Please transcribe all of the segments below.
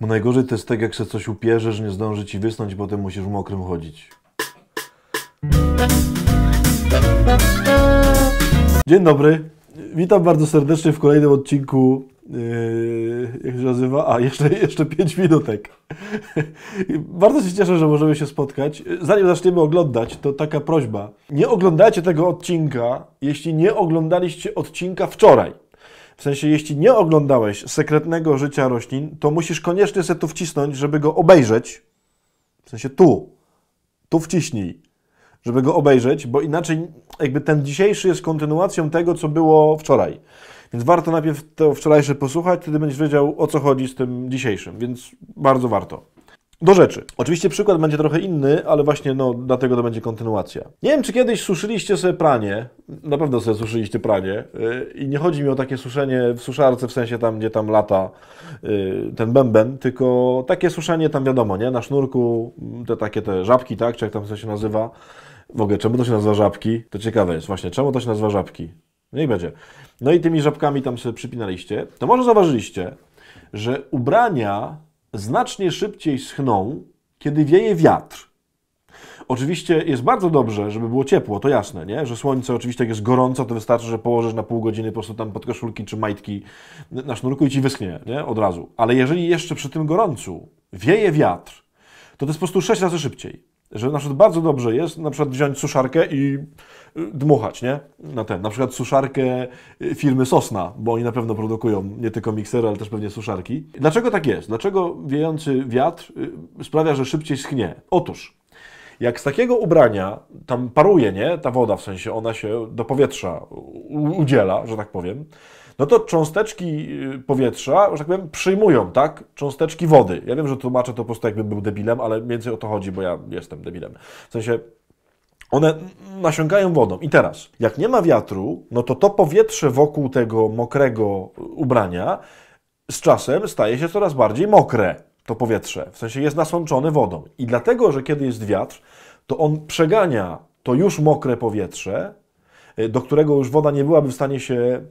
Bo najgorzej to jest tak, jak się coś upierzesz, nie zdąży ci wysnąć i potem musisz w mokrym chodzić. Dzień dobry. Witam bardzo serdecznie w kolejnym odcinku. Jak się nazywa? A, jeszcze 5 minutek. Bardzo się cieszę, że możemy się spotkać. Zanim zaczniemy oglądać, to taka prośba. Nie oglądajcie tego odcinka, jeśli nie oglądaliście odcinka wczoraj. W sensie, jeśli nie oglądałeś Sekretnego życia roślin, to musisz koniecznie sobie tu wcisnąć, żeby go obejrzeć. W sensie tu wciśnij, żeby go obejrzeć, bo inaczej jakby ten dzisiejszy jest kontynuacją tego, co było wczoraj. Więc warto najpierw to wczorajsze posłuchać, wtedy będziesz wiedział, o co chodzi z tym dzisiejszym, więc bardzo warto. Do rzeczy. Oczywiście przykład będzie trochę inny, ale właśnie dlatego to będzie kontynuacja. Nie wiem, czy kiedyś suszyliście sobie pranie, na pewno sobie suszyliście pranie i nie chodzi mi o takie suszenie w suszarce, w sensie tam, gdzie tam lata ten bęben, tylko takie suszenie tam wiadomo, nie? Na sznurku, te żabki, tak? Czy jak tam to się nazywa? W ogóle, czemu to się nazywa żabki? To ciekawe jest właśnie, czemu to się nazywa żabki? No i będzie. No i tymi żabkami tam sobie przypinaliście. To może zauważyliście, że ubrania znacznie szybciej schną, kiedy wieje wiatr. Oczywiście jest bardzo dobrze, żeby było ciepło, to jasne, nie? Że słońce oczywiście jak jest gorąco, to wystarczy, że położysz na pół godziny po prostu tam podkoszulki czy majtki na sznurku i ci wyschnie, nie? Od razu. Ale jeżeli jeszcze przy tym gorącu wieje wiatr, to jest po prostu 6 razy szybciej. Że na przykład bardzo dobrze jest na przykład wziąć suszarkę i dmuchać, nie? Na przykład suszarkę firmy Sosna, bo oni na pewno produkują nie tylko miksery, ale też pewnie suszarki. Dlaczego tak jest? Dlaczego wiejący wiatr sprawia, że szybciej schnie? Otóż, jak z takiego ubrania tam paruje, nie? Ta woda, w sensie ona się do powietrza udziela, że tak powiem, no to cząsteczki powietrza, że tak powiem, przyjmują, tak? Cząsteczki wody. Ja wiem, że tłumaczę to po prostu jakbym był debilem, ale mniej więcej o to chodzi, bo ja jestem debilem. W sensie one nasiąkają wodą. I teraz, jak nie ma wiatru, no to powietrze wokół tego mokrego ubrania z czasem staje się coraz bardziej mokre, to powietrze. W sensie jest nasączone wodą. I dlatego, że kiedy jest wiatr, to on przegania to już mokre powietrze, do którego już woda nie byłaby w stanie się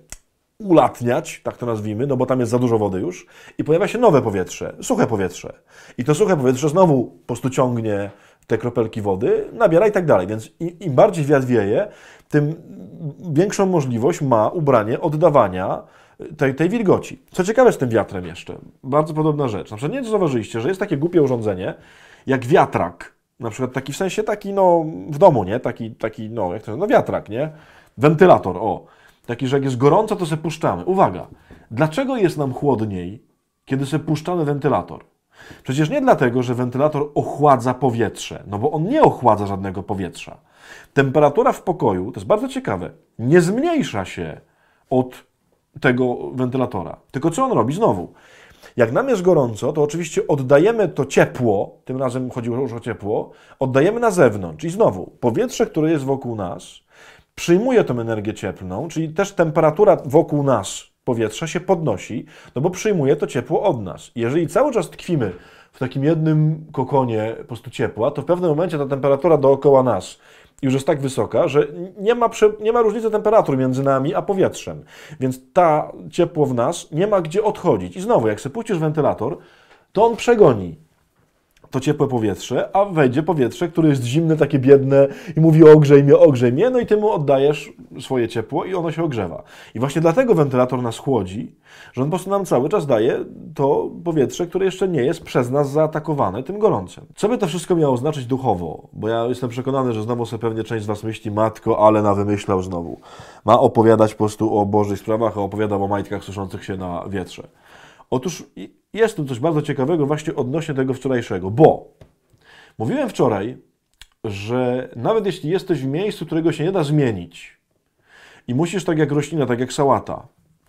ulatniać, tak to nazwijmy, no bo tam jest za dużo wody już, i pojawia się nowe powietrze, suche powietrze. I to suche powietrze znowu po prostu ciągnie te kropelki wody, nabiera i tak dalej. Więc im bardziej wiatr wieje, tym większą możliwość ma ubranie oddawania tej wilgoci. Co ciekawe z tym wiatrem jeszcze, bardzo podobna rzecz. Na przykład nie wiem, czy zauważyliście, że jest takie głupie urządzenie, jak wiatrak. Na przykład taki w sensie taki, w domu, nie? Taki jak to wiatrak, nie? Wentylator, o. Taki, że jak jest gorąco, to se puszczamy. Uwaga, dlaczego jest nam chłodniej, kiedy se puszczamy wentylator? Przecież nie dlatego, że wentylator ochładza powietrze, no bo on nie ochładza żadnego powietrza. Temperatura w pokoju, to jest bardzo ciekawe, nie zmniejsza się od tego wentylatora. Tylko co on robi? Znowu, jak nam jest gorąco, to oczywiście oddajemy to ciepło, tym razem chodziło już o ciepło, oddajemy na zewnątrz. I znowu, powietrze, które jest wokół nas, przyjmuje tę energię cieplną, czyli też temperatura wokół nas, powietrza się podnosi, no bo przyjmuje to ciepło od nas. I jeżeli cały czas tkwimy w takim jednym kokonie po prostu ciepła, to w pewnym momencie ta temperatura dookoła nas już jest tak wysoka, że nie ma różnicy temperatur między nami a powietrzem. Więc ta ciepło w nas nie ma gdzie odchodzić. I znowu, jak sobie puścisz wentylator, to on przegoni to ciepłe powietrze, a wejdzie powietrze, które jest zimne, takie biedne i mówi ogrzej mnie, no i ty mu oddajesz swoje ciepło i ono się ogrzewa. I właśnie dlatego wentylator nas chłodzi, że on po prostu nam cały czas daje to powietrze, które jeszcze nie jest przez nas zaatakowane tym gorącem. Co by to wszystko miało znaczyć duchowo? Bo ja jestem przekonany, że znowu sobie pewnie część z was myśli, matko, ale wymyślał znowu. Ma opowiadać po prostu o Bożych sprawach, a opowiada o majtkach suszących się na wietrze. Otóż jest tu coś bardzo ciekawego właśnie odnośnie tego wczorajszego, bo mówiłem wczoraj, że nawet jeśli jesteś w miejscu, którego się nie da zmienić i musisz tak jak roślina, tak jak sałata,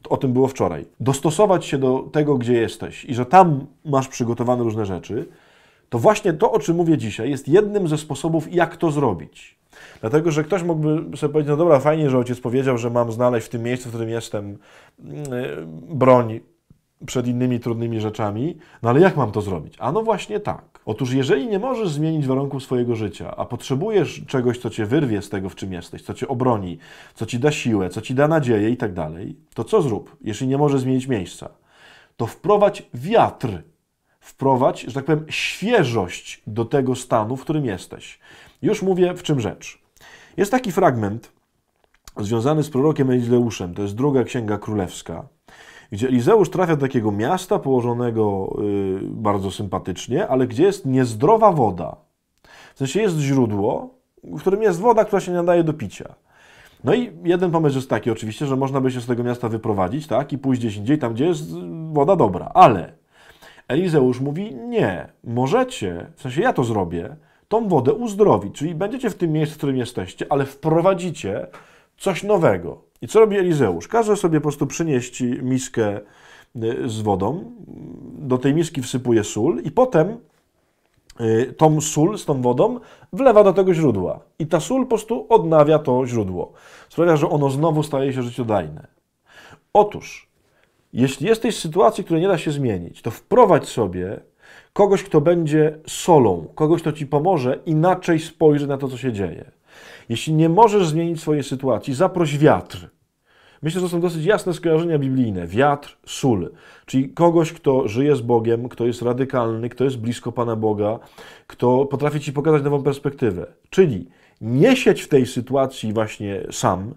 o tym było wczoraj, dostosować się do tego, gdzie jesteś i że tam masz przygotowane różne rzeczy, to właśnie to, o czym mówię dzisiaj, jest jednym ze sposobów, jak to zrobić. Dlatego, że ktoś mógłby sobie powiedzieć, no dobra, fajnie, że ojciec powiedział, że mam znaleźć w tym miejscu, w którym jestem, broń przed innymi trudnymi rzeczami, no ale jak mam to zrobić? A no właśnie tak. Otóż jeżeli nie możesz zmienić warunków swojego życia, a potrzebujesz czegoś, co cię wyrwie z tego, w czym jesteś, co cię obroni, co ci da siłę, co ci da nadzieję i tak dalej, to co zrób, jeśli nie możesz zmienić miejsca? To wprowadź wiatr wprowadź, że tak powiem, świeżość do tego stanu, w którym jesteś. Już mówię, w czym rzecz. Jest taki fragment związany z prorokiem Elizeuszem, to jest druga Księga Królewska, gdzie Elizeusz trafia do takiego miasta położonego bardzo sympatycznie, ale gdzie jest niezdrowa woda. W sensie jest źródło, w którym jest woda, która się nie nadaje do picia. No i jeden pomysł jest taki oczywiście, że można by się z tego miasta wyprowadzić, tak, i pójść gdzieś indziej, tam gdzie jest woda dobra, ale Elizeusz mówi, nie, możecie, w sensie ja to zrobię, tą wodę uzdrowić, czyli będziecie w tym miejscu, w którym jesteście, ale wprowadzicie coś nowego. I co robi Elizeusz? Każe sobie po prostu przynieść miskę z wodą, do tej miski wsypuje sól i potem tą sól z tą wodą wlewa do tego źródła. I ta sól po prostu odnawia to źródło. Sprawia, że ono znowu staje się życiodajne. Otóż, jeśli jesteś w sytuacji, której nie da się zmienić, to wprowadź sobie kogoś, kto będzie solą, kogoś, kto ci pomoże inaczej spojrzeć na to, co się dzieje. Jeśli nie możesz zmienić swojej sytuacji, zaproś wiatr. Myślę, że to są dosyć jasne skojarzenia biblijne. Wiatr, sól. Czyli kogoś, kto żyje z Bogiem, kto jest radykalny, kto jest blisko Pana Boga, kto potrafi ci pokazać nową perspektywę. Czyli nie siedź w tej sytuacji właśnie sam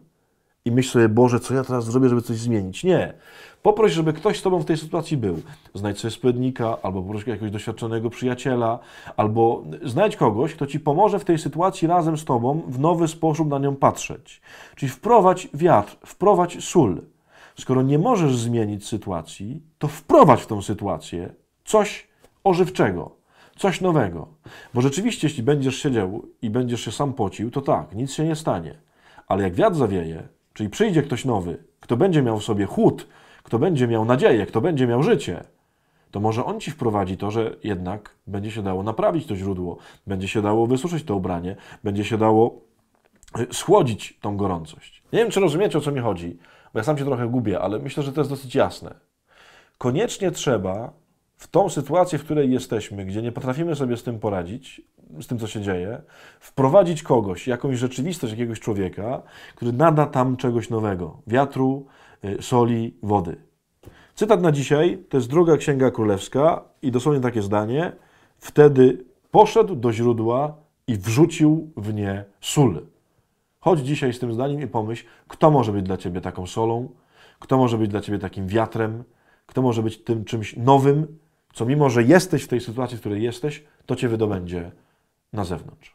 i myśl sobie, Boże, co ja teraz zrobię, żeby coś zmienić. Nie. Poproś, żeby ktoś z tobą w tej sytuacji był. Znajdź sobie spowiednika, albo poproś jakiegoś doświadczonego przyjaciela, albo znajdź kogoś, kto ci pomoże w tej sytuacji razem z tobą w nowy sposób na nią patrzeć. Czyli wprowadź wiatr, wprowadź sól. Skoro nie możesz zmienić sytuacji, to wprowadź w tą sytuację coś ożywczego, coś nowego. Bo rzeczywiście, jeśli będziesz siedział i będziesz się sam pocił, to tak, nic się nie stanie. Ale jak wiatr zawieje, czyli przyjdzie ktoś nowy, kto będzie miał w sobie chłód, kto będzie miał nadzieję, kto będzie miał życie, to może on ci wprowadzi to, że jednak będzie się dało naprawić to źródło, będzie się dało wysuszyć to ubranie, będzie się dało schłodzić tą gorącość. Nie wiem, czy rozumiecie, o co mi chodzi, bo ja sam się trochę gubię, ale myślę, że to jest dosyć jasne. Koniecznie trzeba w tą sytuację, w której jesteśmy, gdzie nie potrafimy sobie z tym poradzić, z tym, co się dzieje, wprowadzić kogoś, jakąś rzeczywistość, jakiegoś człowieka, który nada tam czegoś nowego. Wiatru, soli, wody. Cytat na dzisiaj to jest druga Księga Królewska i dosłownie takie zdanie. Wtedy poszedł do źródła i wrzucił w nie sól. Chodź dzisiaj z tym zdaniem i pomyśl, kto może być dla ciebie taką solą, kto może być dla ciebie takim wiatrem, kto może być tym czymś nowym, co mimo, że jesteś w tej sytuacji, w której jesteś, to cię wydobędzie na zewnątrz.